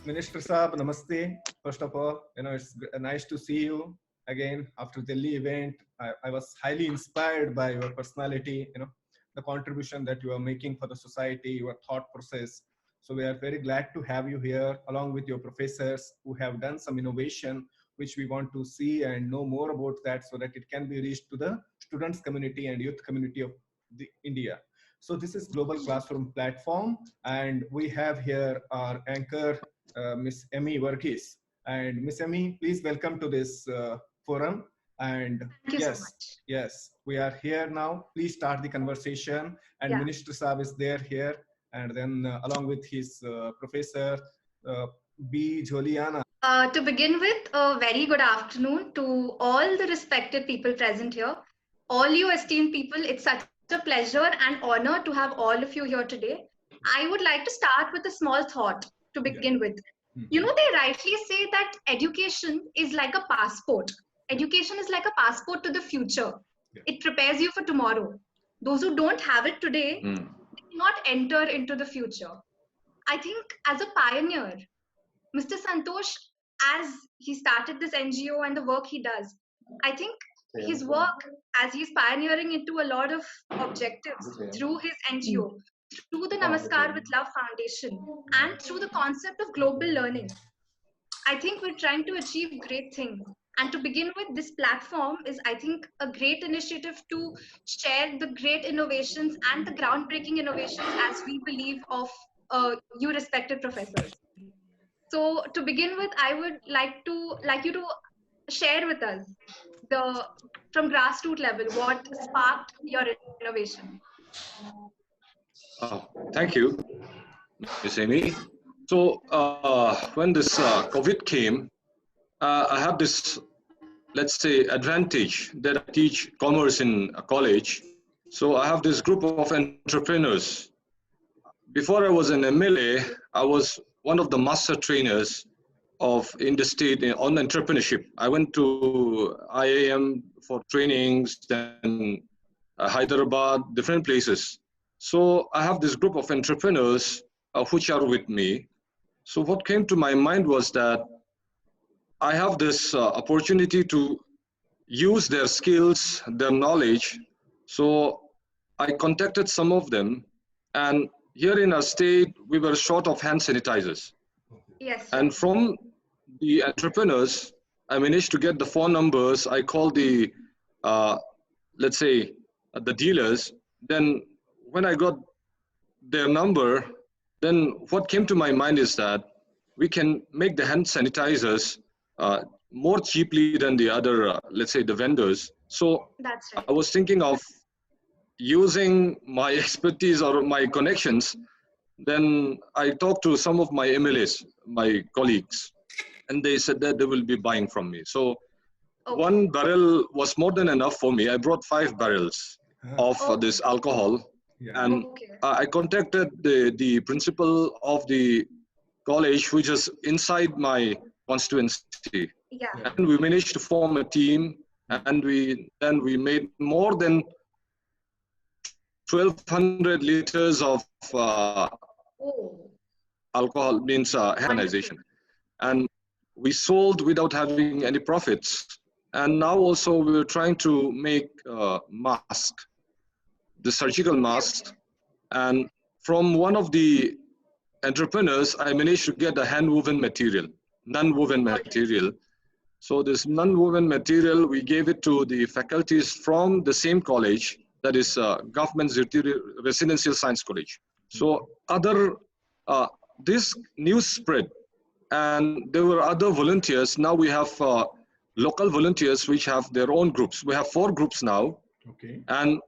Minister Saab, namaste. First of all, it's nice to see you again after the Delhi event. I was highly inspired by your personality, the contribution that you are making for the society, your thought process. So we are very glad to have you here along with your professors who have done some innovation, which we want to see and know more about that so that it can be reached to the students community and youth community of India. So this is Global Classroom Platform, and we have here our anchor, Miss Emmy Verghese. And Miss Emmy, please welcome to this forum. And Thank you so much. Yes, we are here now. Please start the conversation. And Minister Saab is there here. And then along with his professor, B. Joliana. To begin with, a very good afternoon to all the respected people present here. All you esteemed people, it's such a pleasure and honor to have all of you here today. I would like to start with a small thought to begin with. They rightly say that education is like a passport. Education is like a passport to the future. It prepares you for tomorrow. Those who don't have it today, they cannot enter into the future. I think as a pioneer, Mr. Santosh, as he started this NGO and the work he does, I think his work as he's pioneering into a lot of objectives through his NGO, through the Namaskar with Love Foundation, and through the concept of global learning, I think we're trying to achieve great things. And to begin with, this platform is, I think, a great initiative to share the great innovations and the groundbreaking innovations as we believe of you respected professors. So to begin with, I would like you to share with us from grassroots level what sparked your innovation. Thank you, Ms. Amy. So when this COVID came, I have this, let's say, advantage that I teach commerce in a college. So I have this group of entrepreneurs. Before I was an MLA, I was one of the master trainers in the state on entrepreneurship. I went to IIM for trainings, then Hyderabad, different places. So I have this group of entrepreneurs which are with me. So what came to my mind was that I have this opportunity to use their skills, their knowledge. So I contacted some of them, and here in our state, we were short of hand sanitizers. Yes. And from the entrepreneurs, I managed to get the phone numbers. I called the, let's say, the dealers. Then when I got their number, then what came to my mind is that we can make the hand sanitizers more cheaply than the other, let's say, the vendors. So that's right. I was thinking of using my expertise or my connections. Then I talked to some of my MLAs, my colleagues, and they said that they will be buying from me. So one barrel was more than enough for me. I brought 5 barrels of this alcohol. And I contacted the principal of the college, which is inside my constituency. And we managed to form a team, and we made more than 1,200 liters of alcohol, means harmonization. And we sold without having any profits. And now also we're trying to make mask, the surgical mask. And from one of the entrepreneurs, I managed to get a hand-woven material, non-woven material. So this non-woven material, we gave it to the faculties from the same college, that is Government Residential Science College. So this news spread, and there were other volunteers. Now we have local volunteers which have their own groups. We have 4 groups now. Okay. And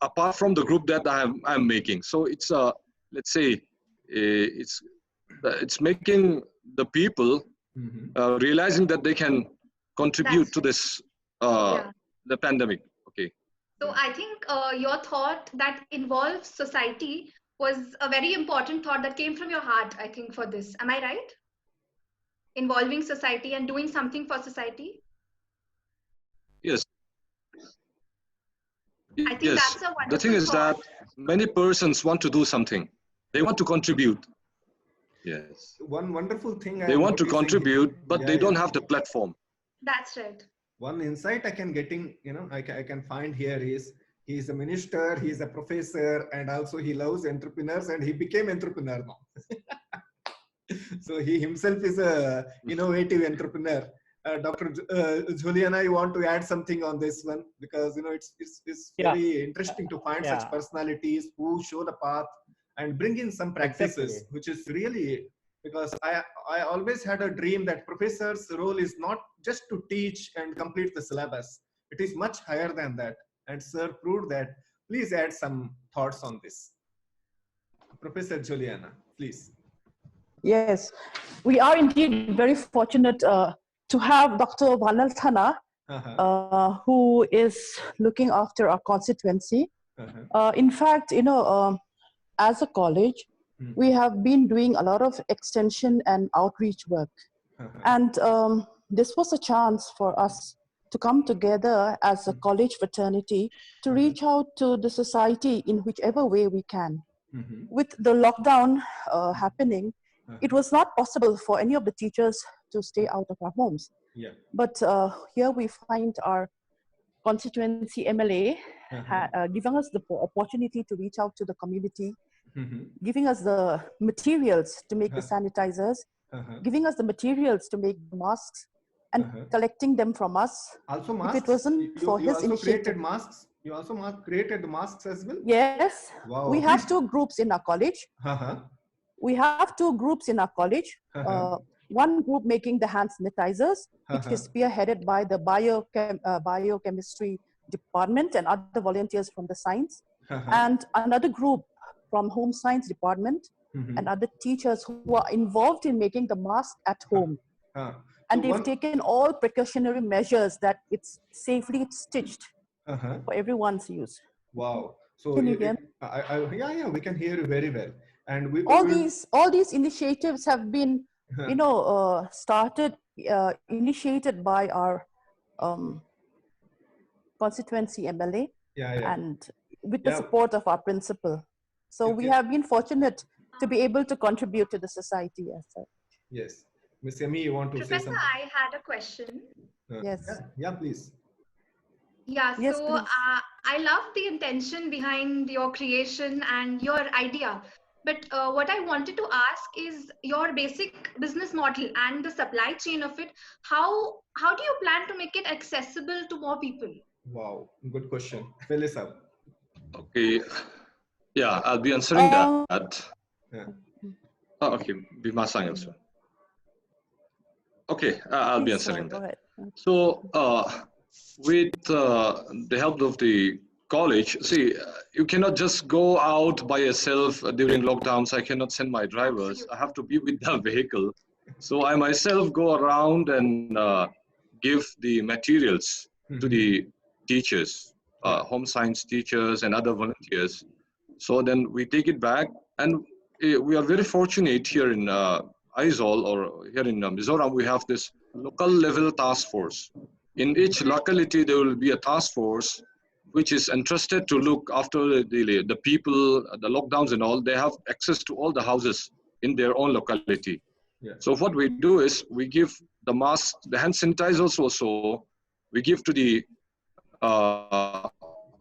apart from the group that I'm making. So it's let's say, it's making the people realizing that they can contribute to this, the pandemic. Okay. So I think your thought that involves society was a very important thought that came from your heart, I think, for this. Am I right? Involving society and doing something for society? Yes. I think that's a wonderful The thing is thought. that many persons want to do something. They want to contribute. Yes. One wonderful thing They want to contribute, but they don't have the platform. That's right. One insight I can I can find here is he is a minister, he is a professor, and also he loves entrepreneurs, and he became entrepreneur now. So he himself is a innovative entrepreneur. Dr. Juliana, you want to add something on this one? Because it's very interesting to find such personalities who show the path and bring in some practices, which is really, because I always had a dream that professor's role is not just to teach and complete the syllabus. It is much higher than that. And sir proved that. Please add some thoughts on this. Professor Juliana, please. Yes, we are indeed very fortunate to have Dr. Vanlalthlana, who is looking after our constituency. In fact, as a college, we have been doing a lot of extension and outreach work. And this was a chance for us to come together as a college fraternity to reach out to the society in whichever way we can. With the lockdown happening, it was not possible for any of the teachers to stay out of our homes. But here we find our constituency MLA giving us the opportunity to reach out to the community, giving us the materials to make the sanitizers, giving us the materials to make the masks, and collecting them from us. Also masks? If it wasn't for his initiative. Created masks? You also created the masks as well? Yes. Wow. We have two groups in our college. We have two groups in our college. One group making the hand sanitizers, which is spearheaded by the biochemistry department and other volunteers from the science. And another group from home science department and other teachers who are involved in making the mask at home. And they've taken all precautionary measures that it's safely stitched for everyone's use. Wow. So can you hear me? Yeah, we can hear you very well. And all these initiatives have been, initiated by our constituency MLA, and with the support of our principal. So we have been fortunate to be able to contribute to the society as such. Yes. Ms. Yemi, you want to say something? Professor, I had a question. Yes. Yeah, please. Yeah, yes, so please. I love the intention behind your creation and your idea. But what I wanted to ask is your basic business model and the supply chain of it. How do you plan to make it accessible to more people? Wow, good question. Melissa. Okay. Yeah, I'll be answering that. Okay, Bhimasang also. Okay, I'll be answering that. So, with the help of the college, see, you cannot just go out by yourself during lockdowns. I cannot send my drivers. I have to be with the vehicle. So I myself go around and give the materials to the teachers, home science teachers and other volunteers. So then we take it back, and we are very fortunate here in Aizawl, or here in Mizoram. We have this local level task force. In each locality, there will be a task force which is entrusted to look after the people, the lockdowns and all. They have access to all the houses in their own locality. So what we do is we give the masks, the hand sanitizers also, we give to the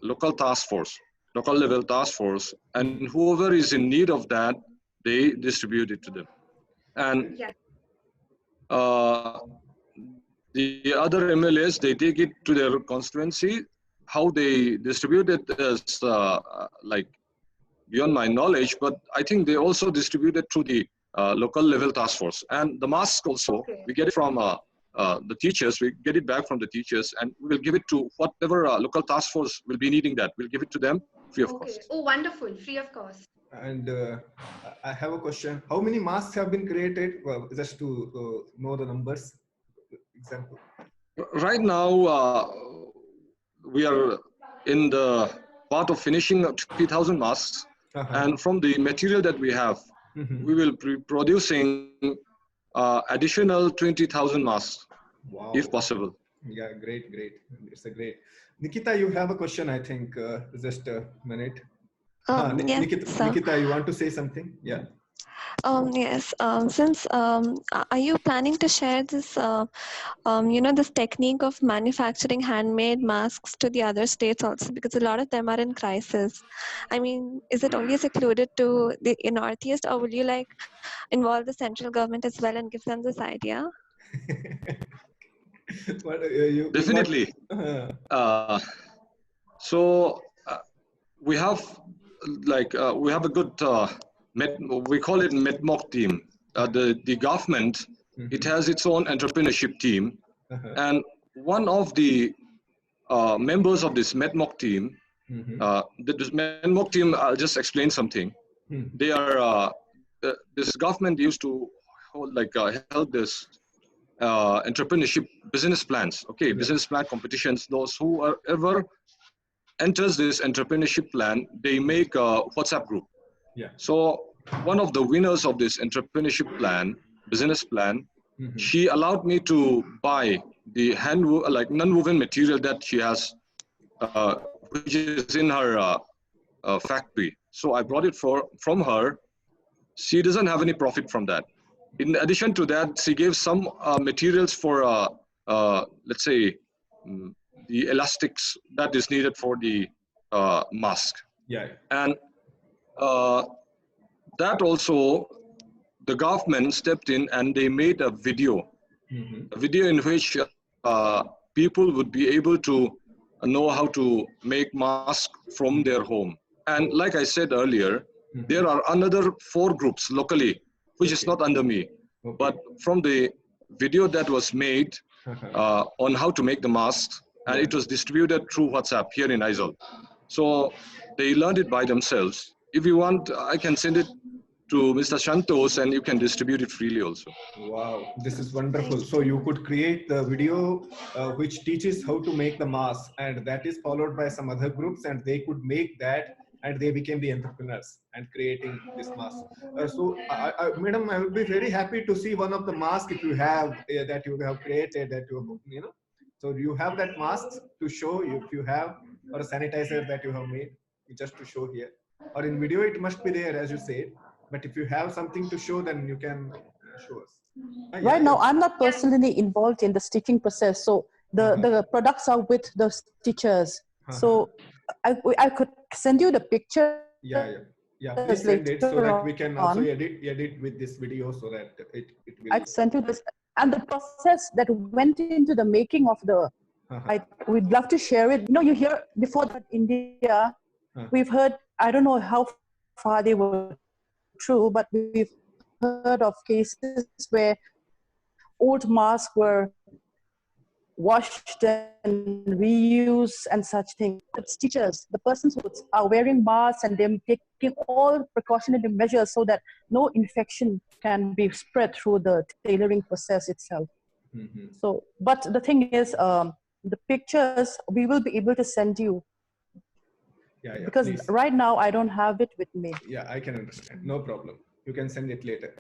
local task force, local level task force, and whoever is in need of that, they distribute it to them. And the other MLAs, they take it to their constituency. How they distribute it is like beyond my knowledge, but I think they also distribute it through the local level task force. And the masks also, we get it from the teachers, we get it back from the teachers, and we will give it to whatever local task force will be needing that. We'll give it to them free of cost. Oh, wonderful, free of cost. And I have a question. How many masks have been created? Well, just to know the numbers. Example. Right now, we are in the part of finishing 3,000 masks. And from the material that we have, we will be producing additional 20,000 masks, if possible. Yeah, great. It's a great. Nikita, you have a question, I think. Just a minute. Yes, Nikita, you want to say something? Yeah. Yes. Since are you planning to share this, this technique of manufacturing handmade masks to the other states also? Because a lot of them are in crisis. I mean, is it only secluded to the Northeast, or will you like involve the central government as well and give them this idea? Definitely. So we have we have a good we call it MedMock team. The government, it has its own entrepreneurship team, and one of the members of this MedMock team, this MedMock team, I'll just explain something. They are this government used to hold held this entrepreneurship business plans. Okay, business plan competitions. Those who are ever enters this entrepreneurship plan, they make a WhatsApp group. So one of the winners of this entrepreneurship plan, business plan, she allowed me to buy the non-woven material that she has, which is in her factory. So I brought it from her. She doesn't have any profit from that. In addition to that, she gave some materials for, let's say, the elastics that is needed for the mask. And that also, the government stepped in and they made a video in which people would be able to know how to make masks from their home. And like I said earlier, there are another 4 groups locally, which is not under me, but from the video that was made on how to make the masks, and it was distributed through WhatsApp here in Aizawl. So they learned it by themselves. If you want, I can send it to Mr. Shantos and you can distribute it freely also. Wow, this is wonderful. So you could create the video which teaches how to make the mask, and that is followed by some other groups, and they could make that, and they became the entrepreneurs and creating this mask. Madam, I would be very happy to see one of the masks if you have that you have created, that you know. So you have that mask to show if you have, or a sanitizer that you have made, just to show here. Or in video, it must be there, as you said. But if you have something to show, then you can show us. Right now, I'm not personally involved in the stitching process. So the products are with the stitchers. So I could send you the picture. Please send it so that we can also edit with this video so that it will. I sent you this. And the process that went into the making of the, we'd love to share it. You know, you hear before that India, we've heard, I don't know how far they were true, but we've heard of cases where old masks were washed and reused and such things. It's teachers, the persons who are wearing masks and they're taking all precautionary measures so that no infection can be spread through the tailoring process itself. So, but the thing is, the pictures we will be able to send you. Because please. Right now I don't have it with me. Yeah, I can understand. No problem. You can send it later.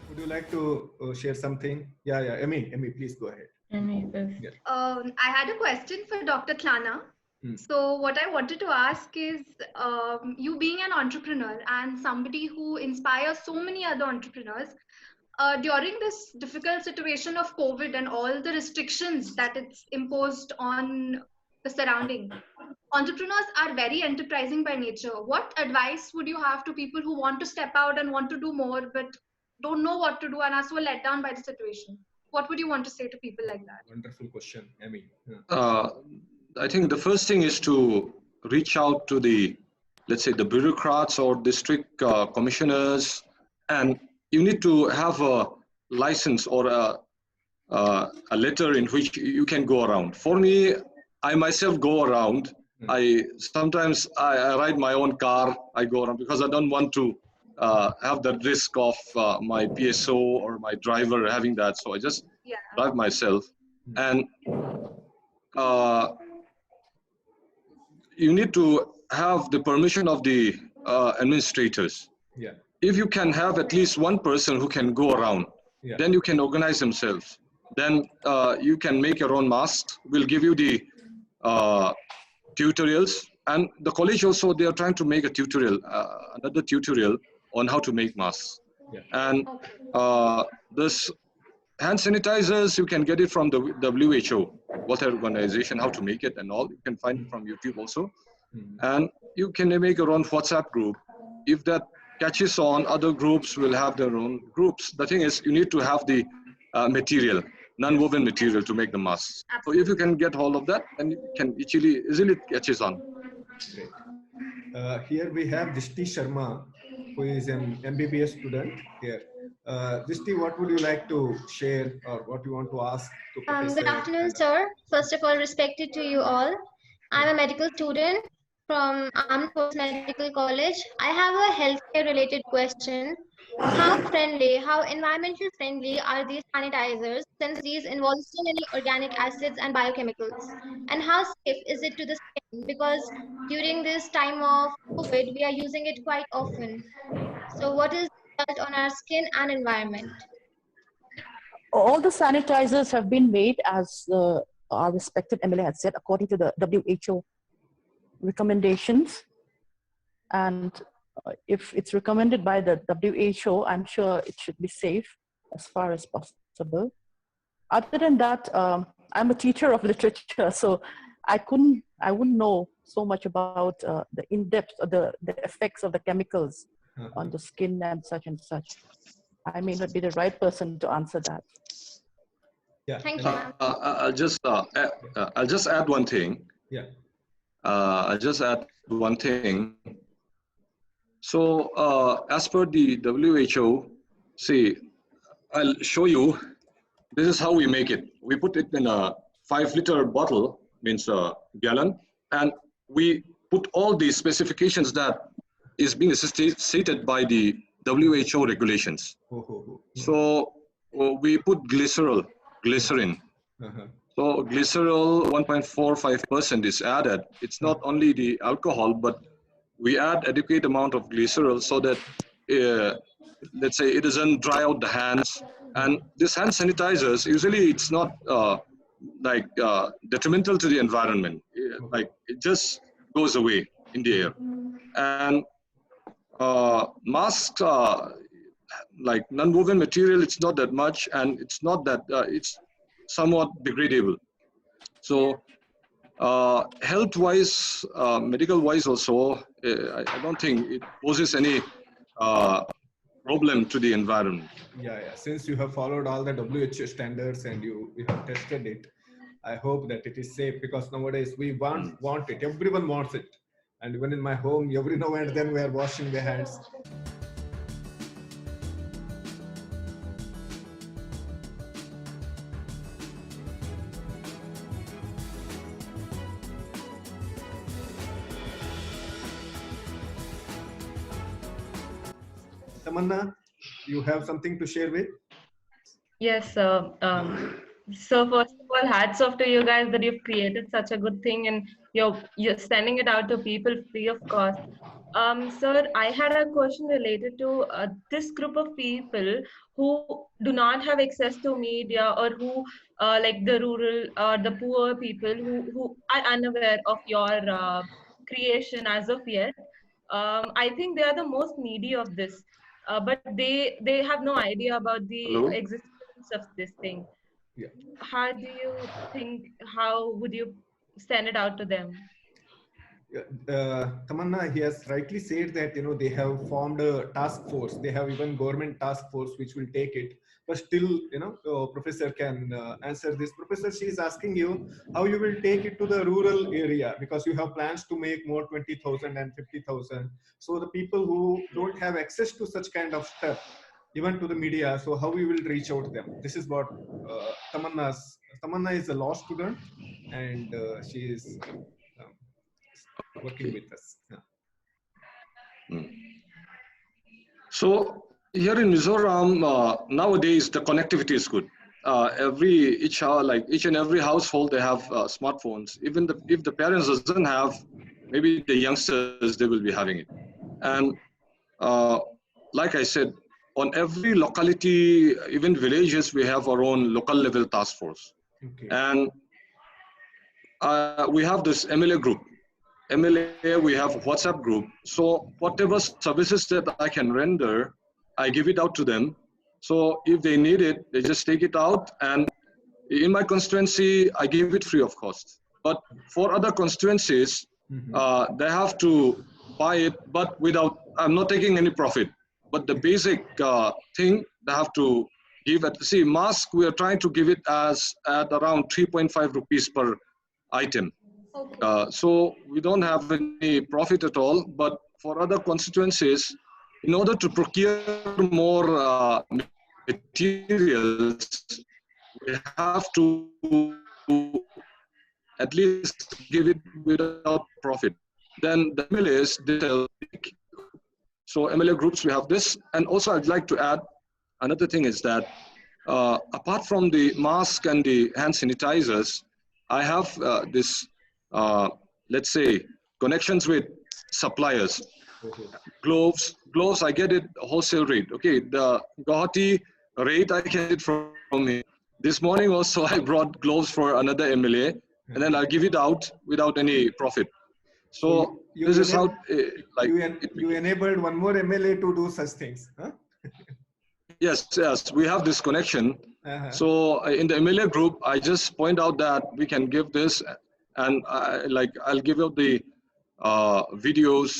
Would you like to share something? Yeah, Emmy, please go ahead. I had a question for Dr. Thlana. So what I wanted to ask is, you being an entrepreneur and somebody who inspires so many other entrepreneurs, during this difficult situation of COVID and all the restrictions that it's imposed on the surrounding, entrepreneurs are very enterprising by nature. What advice would you have to people who want to step out and want to do more, but don't know what to do and are so let down by the situation? What would you want to say to people like that? Wonderful question, Emmy. I think the first thing is to reach out to the, let's say, the bureaucrats or district commissioners, and you need to have a license or a letter in which you can go around. For me, I myself go around. Sometimes I ride my own car. I go around because I don't want to have the risk of my PSO or my driver having that. So I just drive myself. And you need to have the permission of the administrators. If you can have at least one person who can go around, Yeah. then you can organize themselves. Then you can make your own masks. We'll give you the tutorials, and the college also, they are trying to make a tutorial, another tutorial on how to make masks. Yeah. And this hand sanitizers, you can get it from the WHO, World Health Organization, how to make it and all. You can find it from YouTube also. And you can make your own WhatsApp group. If that catches on, other groups will have their own groups. The thing is, you need to have the material, non-woven material to make the masks. So if you can get hold of that, then you can easily catches on. Great. Here we have Dishti Sharma, who is an MBBS student here. Dishti, what would you like to share or what you want to ask to Professor? Good afternoon, sir. First of all, respected to you all. I'm a medical student from Armed Forces Medical College. I have a healthcare related question. How friendly, how environmental friendly are these sanitizers, since these involve so many organic acids and biochemicals? And how safe is it to the skin? Because during this time of COVID, we are using it quite often. So what is the result on our skin and environment? All the sanitizers have been made, as our respected MLA had said, according to the WHO recommendations. And if it's recommended by the WHO, I'm sure it should be safe as far as possible. Other than that, I'm a teacher of literature, so I wouldn't know so much about the in-depth, the effects of the chemicals on the skin and such and such. I may not be the right person to answer that. Yeah. Thank you. I'll just add one thing. Yeah. I'll just add one thing. So as per the WHO, see, I'll show you. This is how we make it. We put it in a 5-liter bottle, means a gallon, and we put all the specifications that is being stated by the WHO regulations. So we put glycerin. So glycerol 1.45% is added. It's not only the alcohol, but we add adequate amount of glycerol so that let's say it doesn't dry out the hands. And this hand sanitizers, usually it's not detrimental to the environment. Like it just goes away in the air. And masks, like non-woven material, it's not that much, and it's not that it's somewhat degradable. So health-wise, medical-wise also, I don't think it poses any problem to the environment. Yeah. Since you have followed all the WHO standards and you have tested it, I hope that it is safe, because nowadays we want it. Everyone wants it. And even in my home, every now and then we are washing the hands. Tamanna, you have something to share with? Yes, so first of all, hats off to you guys that you've created such a good thing and you're sending it out to people free of cost. Sir, I had a question related to this group of people who do not have access to media, or who like the rural or the poor people who are unaware of your creation as of yet. I think they are the most needy of this, but they have no idea about the existence of this thing. Yeah. How do you think, how would you send it out to them? Tamanna, he has rightly said that they have formed a task force. They have even government task force which will take it. But still, professor can answer this. Professor, she is asking you how you will take it to the rural area, because you have plans to make more 20,000 and 50,000. So the people who don't have access to such kind of stuff, even to the media, so how we will reach out to them? This is what Tamanna is a law student, and she is working with us. Yeah. So here in Mizoram, nowadays the connectivity is good. Each and every household, they have smartphones. Even if the parents doesn't have, maybe the youngsters, they will be having it. And like I said, on every locality, even villages, we have our own local level task force. Okay. And we have this MLA group. MLA, we have WhatsApp group. So whatever services that I can render, I give it out to them. So if they need it, they just take it out. And in my constituency, I give it free of cost. But for other constituencies, they have to buy it, but without, I'm not taking any profit. But the basic thing, they have to give it. See, mask, we are trying to give it as at around 3.5 rupees per item. Okay. So we don't have any profit at all, but for other constituencies, in order to procure more materials, we have to at least give it without profit. Then the MLAs, they tell. So MLA groups, we have this. And also I'd like to add, another thing is that apart from the mask and the hand sanitizers, I have this, let's say, connections with suppliers. Gloves, I get it wholesale rate. Okay, the Guwahati rate, I get it from here. This morning also, I brought gloves for another MLA, and then I'll give it out without any profit. So this is how, like, you enabled one more MLA to do such things, huh? Yes, we have this connection. So in the MLA group, I just point out that we can give this, and I'll give out the videos,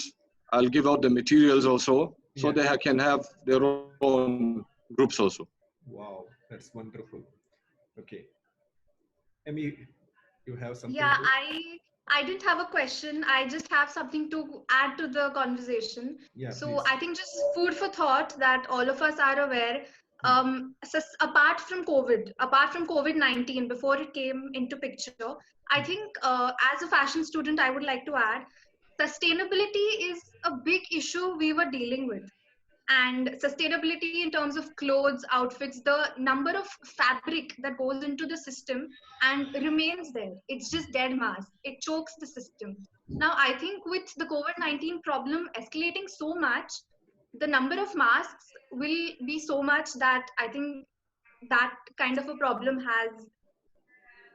I'll give out the materials also, so they can have their own groups also. Wow, that's wonderful. Okay. Emmy, you have something? Yeah, I didn't have a question. I just have something to add to the conversation. Yeah, so please. I think just food for thought that all of us are aware. So apart from COVID-19, before it came into picture, I think as a fashion student, I would like to add, sustainability is a big issue we were dealing with. And sustainability in terms of clothes, outfits, the number of fabric that goes into the system and remains there. It's just dead mass. It chokes the system. Now, I think with the COVID-19 problem escalating so much, the number of masks will be so much that I think that kind of a problem has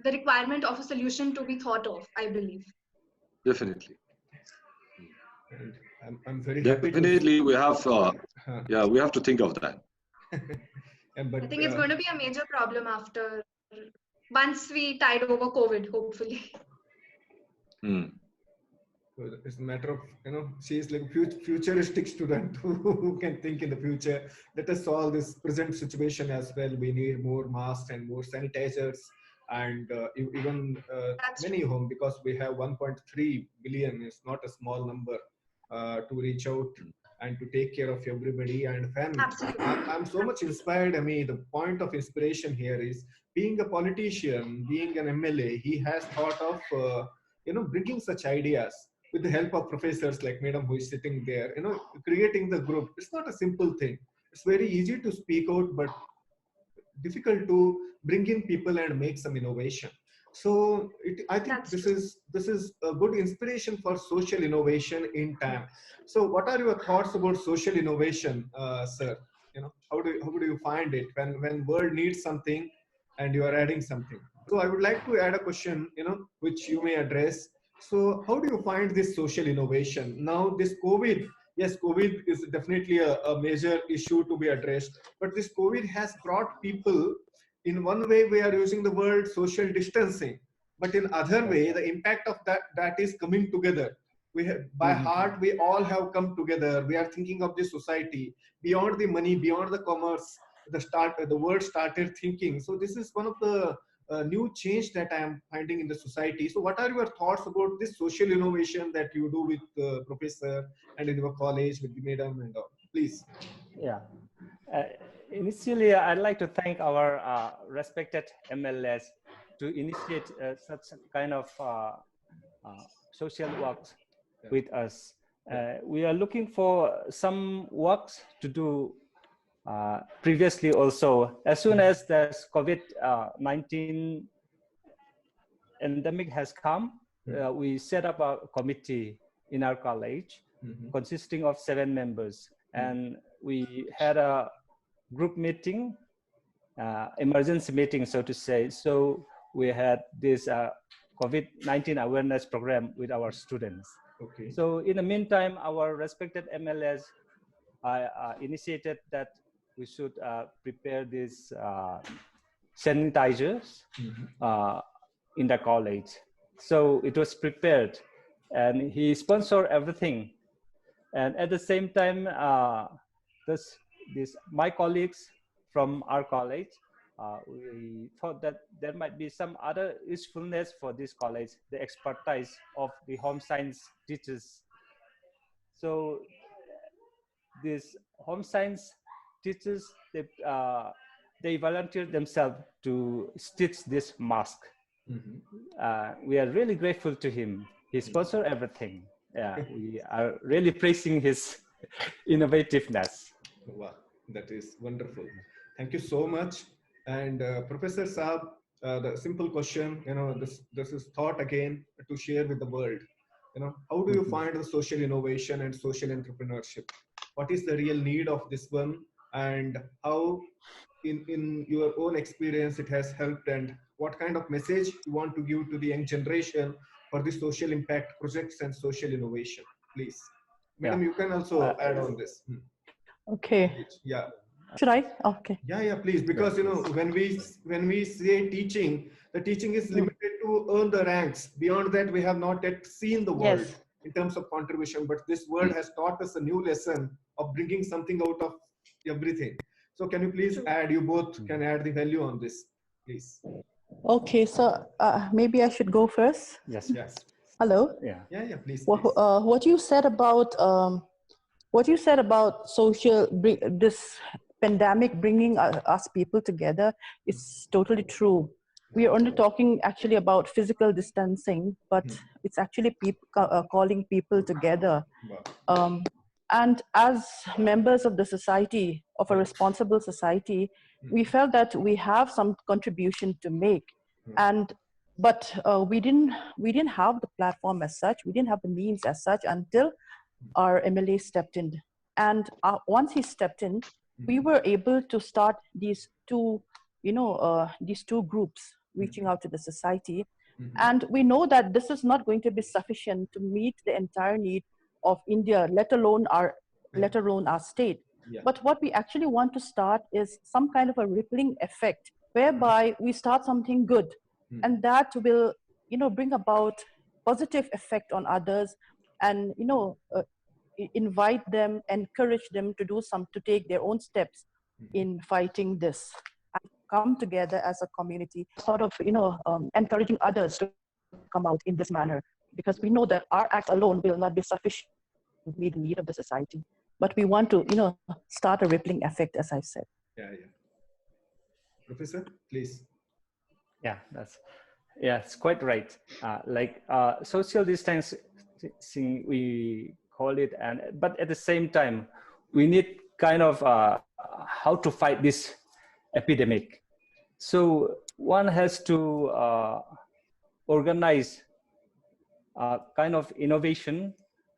the requirement of a solution to be thought of, I believe. Definitely. And I'm very happy. Definitely, we have, yeah, we have to think of that. But, I think it's going to be a major problem once we tide over COVID, hopefully. It's a matter of, she is like a futuristic student who can think in the future. Let us solve this present situation as well. We need more masks and more sanitizers, and even many home, because we have 1.3 billion. It's not a small number to reach out and to take care of everybody and family. I'm so much inspired. I mean, the point of inspiration here is being a politician, being an MLA. He has thought of, bringing such ideas with the help of professors like Madam who is sitting there, creating the group. It's not a simple thing. It's very easy to speak out, but difficult to bring in people and make some innovation. So I think this is a good inspiration for social innovation in time. So what are your thoughts about social innovation, sir? How do you find it when world needs something and you are adding something? So I would like to add a question, which you may address. So how do you find this social innovation? Now this COVID, yes, COVID is definitely a major issue to be addressed, but this COVID has brought people, in one way we are using the word social distancing, but in other way, the impact of that is coming together. We have, by heart, we all have come together. We are thinking of this society beyond the money, beyond the commerce. The world started thinking. So this is one of the new change that I am finding in the society. So what are your thoughts about this social innovation that you do with professor and in your college with the madam and all? Please. Yeah. Initially, I'd like to thank our respected MLAs to initiate such kind of social works with us. We are looking for some works to do previously also. As soon as the COVID-19 endemic has come, we set up a committee in our college consisting of 7 members. And we had a group meeting, emergency meeting, so to say. So we had this COVID-19 awareness program with our students. Okay. So in the meantime, our respected MLAs initiated that we should prepare these sanitizers in the college. So it was prepared, and he sponsored everything. And at the same time, my colleagues from our college, we thought that there might be some other usefulness for this college, the expertise of the home science teachers. So these home science teachers, they volunteered themselves to stitch this mask. We are really grateful to him. He sponsored everything. We are really praising his innovativeness. Wow, that is wonderful. Thank you so much. And Professor Saab, the simple question, this is thought again to share with the world. How do you find the social innovation and social entrepreneurship? What is the real need of this one, and how in your own experience it has helped, and what kind of message you want to give to the young generation for the social impact projects and social innovation? Please, Madam, you can also add on this. Okay. Yeah. Should I? Okay. Yeah, please, because when we say teaching, the teaching is limited to earn the ranks. Beyond that, we have not yet seen the world in terms of contribution. But this world has taught us a new lesson of bringing something out of everything. So can you please add? You both can add the value on this, please. Okay, so maybe I should go first. Yes. Hello. Yeah. Please. What you said about this pandemic bringing us people together is totally true. We are only talking actually about physical distancing, but it's actually calling people together. And as members of the society, of a responsible society, we felt that we have some contribution to make. But we didn't have the platform as such. We didn't have the means as such until our MLA stepped in. And once he stepped in, we were able to start these two groups reaching out to the society. And we know that this is not going to be sufficient to meet the entire need of India, let alone our state. But what we actually want to start is some kind of a rippling effect, whereby we start something good, and that will, bring about positive effect on others, and invite them, encourage them to take their own steps in fighting this, and come together as a community, sort of encouraging others to come out in this manner, because we know that our act alone will not be sufficient to meet the need of the society, but we want to start a rippling effect, as I said. Yeah. Professor, please. It's quite right. Social distancing, we call it, but at the same time, we need kind of how to fight this epidemic. So one has to organize kind of innovation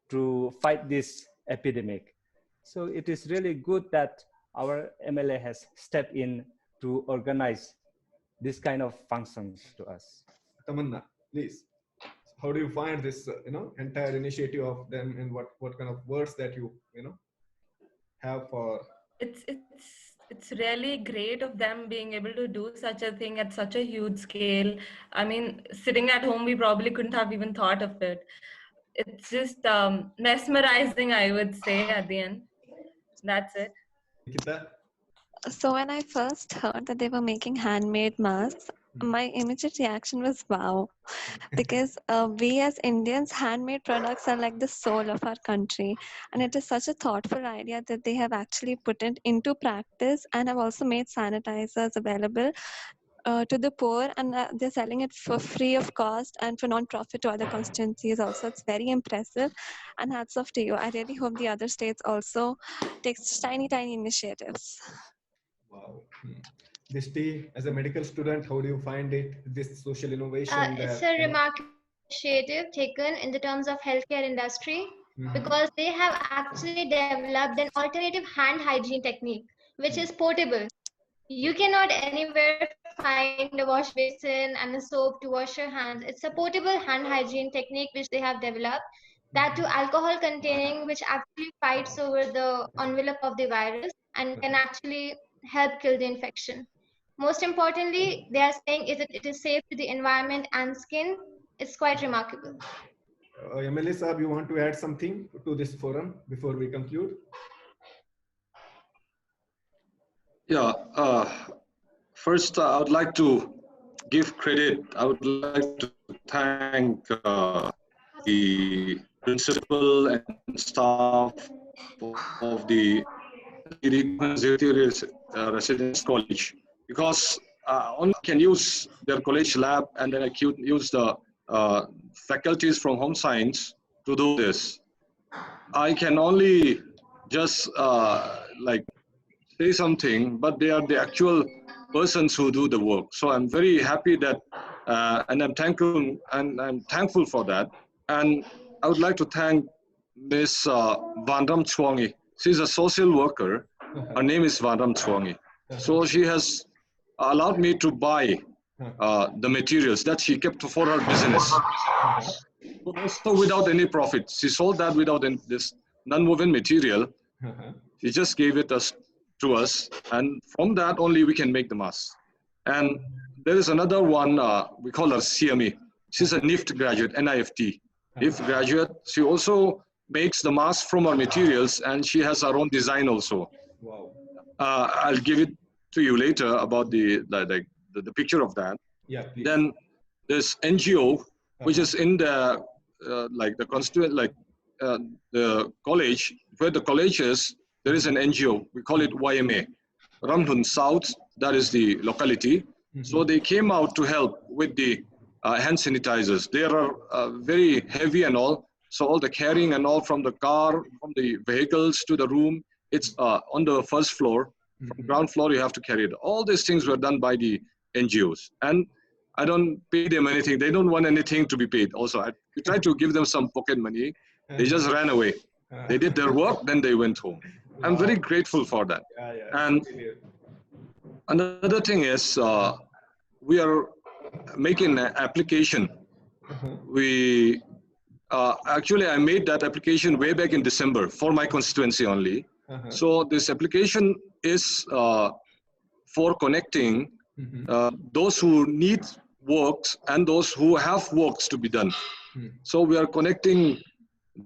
to fight this epidemic. So it is really good that our MLA has stepped in to organize this kind of functions to us. Tamanna, please. How do you find this, entire initiative of them, and what kind of words that you have for? It's really great of them being able to do such a thing at such a huge scale. I mean, sitting at home, we probably couldn't have even thought of it. It's just mesmerizing, I would say, at the end. That's it. Nikita? So when I first heard that they were making handmade masks, my immediate reaction was wow, because we as Indians, handmade products are like the soul of our country, and it is such a thoughtful idea that they have actually put it into practice, and have also made sanitizers available to the poor, and they're selling it for free of cost and for non-profit to other constituencies also. It's very impressive, and hats off to you. I really hope the other states also take tiny initiatives. Wow. Dishti, as a medical student, how do you find it, this social innovation? It's a remarkable initiative taken in the terms of healthcare industry, because they have actually developed an alternative hand hygiene technique, which is portable. You cannot anywhere find a wash basin and a soap to wash your hands. It's a portable hand hygiene technique which they have developed, that too alcohol containing, which actually fights over the envelope of the virus and can actually help kill the infection. Most importantly, they are saying it is safe to the environment and skin. It's quite remarkable. MLA Saab, you want to add something to this forum before we conclude? Yeah, first I would like to give credit. I would like to thank the principal and staff of the Residence College, because only can use their college lab, and then I could use the faculties from home science to do this. I can only just like say something, but they are the actual persons who do the work. So I'm very happy that, and I'm thankful for that. And I would like to thank Ms. Vanlalthlana. She's a social worker. Her name is Vanlalthlana. So she has allowed me to buy the materials that she kept for her business. Also without any profit. She sold that without this non-woven material. She just gave it to us, and from that only we can make the mask. And there is another one, we call her CME. She's a NIFT graduate, NIFT. NIFT graduate. She also makes the mask from her materials, and she has her own design also. Wow. I'll give it to you later about the picture of that. Yeah, please. Then there's NGO, which is in the the constituent, the college, where the college is. There is an NGO, we call it YMA, Ramdhun South, that is the locality. So they came out to help with the hand sanitizers. They are very heavy and all, so all the carrying and all from the car, from the vehicles to the room, it's on the first floor. From ground floor, you have to carry it. All these things were done by the NGOs. And I don't pay them anything. They don't want anything to be paid. Also, I tried to give them some pocket money. They just ran away. They did their work, then they went home. I'm very grateful for that. And another thing is, we are making an application. We actually, I made that application way back in December for my constituency only. So this application is for connecting those who need works and those who have works to be done. So we are connecting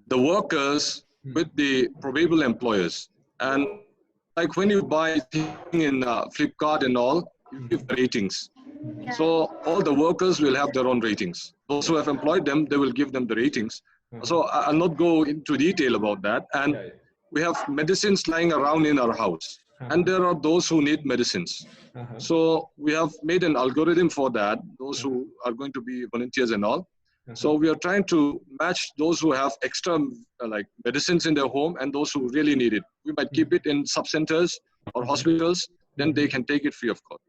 the workers with the probable employers. And like when you buy thing in Flipkart and all, you give ratings. So all the workers will have their own ratings. Those who have employed them, they will give them the ratings. So I'll not go into detail about that. And we have medicines lying around in our house. And there are those who need medicines. So we have made an algorithm for that, those who are going to be volunteers and all. So we are trying to match those who have extra like medicines in their home and those who really need it. We might keep it in sub-centers or hospitals, then they can take it free of cost.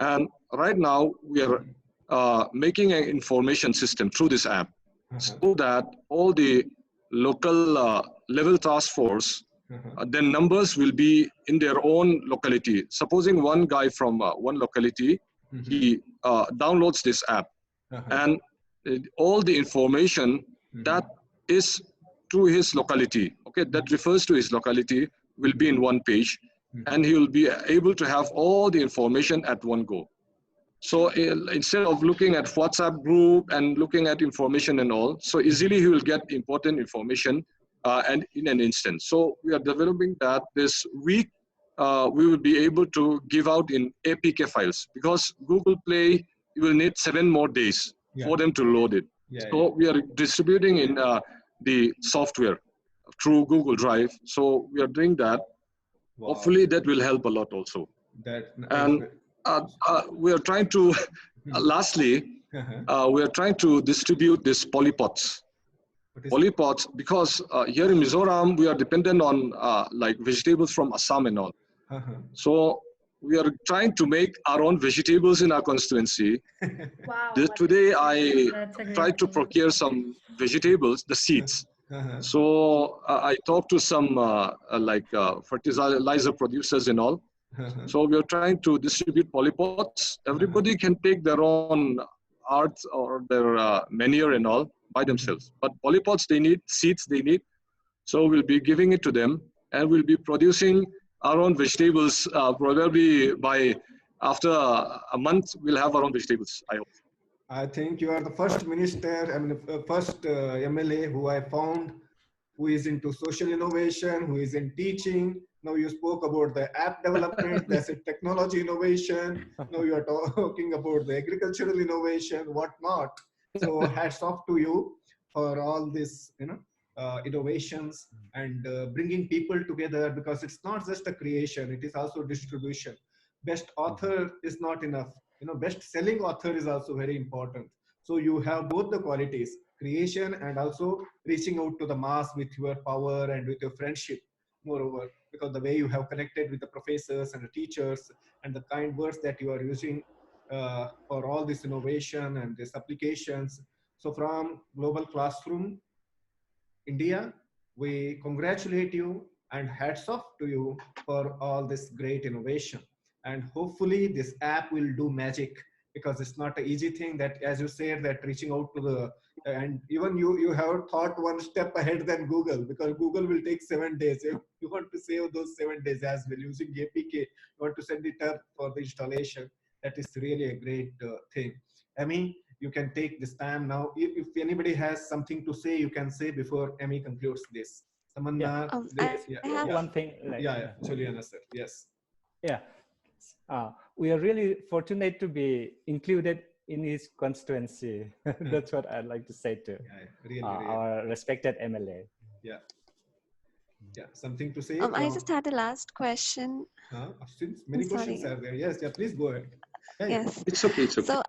And right now we are making an information system through this app so that all the local level task force, then numbers will be in their own locality. Supposing one guy from one locality, he downloads this app and all the information that is to his locality, okay, that refers to his locality will be in one page, and he will be able to have all the information at one go. So instead of looking at WhatsApp group and looking at information and all, so easily he will get important information and in an instant. So we are developing that this week. We will be able to give out in APK files, because Google Play, you will need 7 more days for them to load it. So we are distributing in the software through Google Drive. So we are doing that. Hopefully that will help a lot also. And we are trying to, lastly, we are trying to distribute these polypods. Polypods, because here in Mizoram, we are dependent on like vegetables from Assam and all. So we are trying to make our own vegetables in our constituency. Today, I tried to procure some vegetables, the seeds. So I talked to some fertilizer producers and all. So we are trying to distribute polypods. Everybody can take their own art or their manure and all by themselves. But polypods, they need seeds, they need. So we'll be giving it to them, and we'll be producing our own vegetables. Probably by after a month, we'll have our own vegetables, I hope. I think you are the first minister, I mean, first MLA who I found who is into social innovation, who is in teaching. Now you spoke about the app development, that's a technology innovation. Now you are talking about the agricultural innovation, whatnot. So hats off to you for all this, innovations and bringing people together, because it's not just a creation, it is also distribution. Best author is not enough. Best selling author is also very important. So you have both the qualities, creation and also reaching out to the mass with your power and with your friendship. Moreover, because the way you have connected with the professors and the teachers and the kind words that you are using for all this innovation and these applications. So from Global Classroom India, we congratulate you and hats off to you for all this great innovation. And hopefully this app will do magic, because it's not an easy thing that, as you said, that reaching out to the, and even you have thought one step ahead than Google, because Google will take 7 days. If you want to save those 7 days as well using APK, you want to send it up for the installation. That is really a great thing. Amy, you can take this time now. If anybody has something to say, you can say before Amy concludes this. Tamanna, I have one thing. Juliana sir, yes. Yeah, we are really fortunate to be included in his constituency. That's what I'd like to say to really. our respected MLA. Yeah, something to say? I just had a last question. Since many questions are there. Yes, please go ahead. Yes. It's okay. So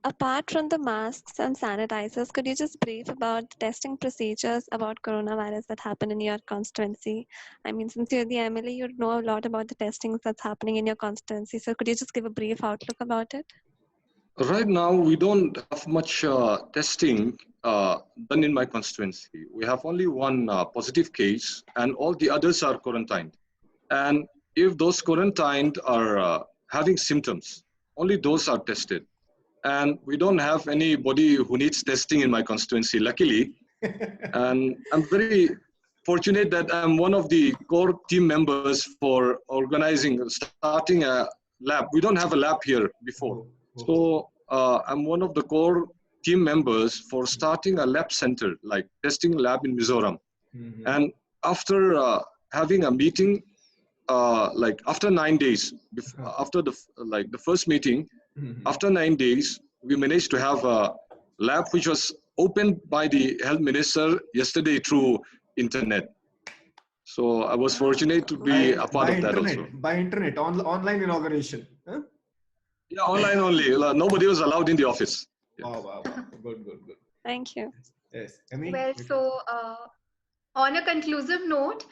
apart from the masks and sanitizers, could you just brief about the testing procedures about coronavirus that happen in your constituency? I mean, since you're the MLA, you know a lot about the testings that's happening in your constituency. So could you just give a brief outlook about it? Right now, we don't have much testing done in my constituency. We have only one positive case, and all the others are quarantined. And if those quarantined are having symptoms, only those are tested. And we don't have anybody who needs testing in my constituency, luckily. And I'm very fortunate that I'm one of the core team members for starting a lab. We don't have a lab here before. So I'm one of the core team members for starting a lab center, like testing lab in Mizoram. And after having a meeting, like after 9 days, after the first meeting, after 9 days, we managed to have a lab which was opened by the health minister yesterday through internet. So I was fortunate to be a part of that also. By internet, online inauguration. Huh? Yeah, online only. Nobody was allowed in the office. Yeah. Wow. Good. Thank you. Yes. Amy, well, so on a conclusive note,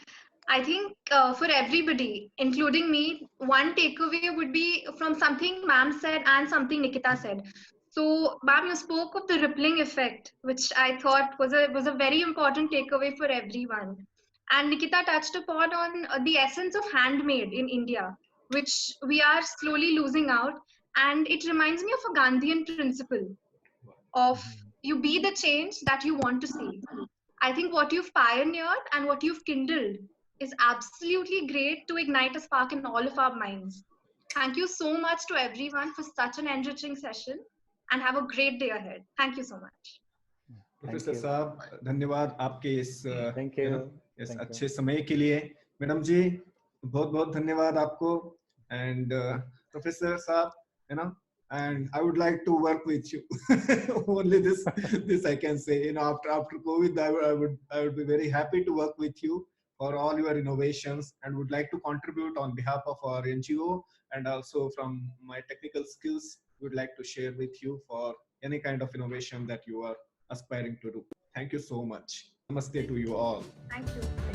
I think for everybody, including me, one takeaway would be from something ma'am said and something Nikita said. So, ma'am, you spoke of the rippling effect, which I thought was a very important takeaway for everyone. And Nikita touched upon the essence of handmade in India, which we are slowly losing out. And it reminds me of a Gandhian principle of you be the change that you want to see. I think what you've pioneered and what you've kindled is absolutely great to ignite a spark in all of our minds. Thank you so much to everyone for such an enriching session, and have a great day ahead. Thank you so much. Professor साहब, धन्यवाद आपके इस Thank you. इस अच्छे समय के लिए. Madam जी, बहुत धन्यवाद आपको. And Professor साहब, and I would like to work with you. Only this I can say. After COVID, I would be very happy to work with you for all your innovations, and would like to contribute on behalf of our NGO, and also from my technical skills, would like to share with you for any kind of innovation that you are aspiring to do. Thank you so much. Namaste to you all. Thank you.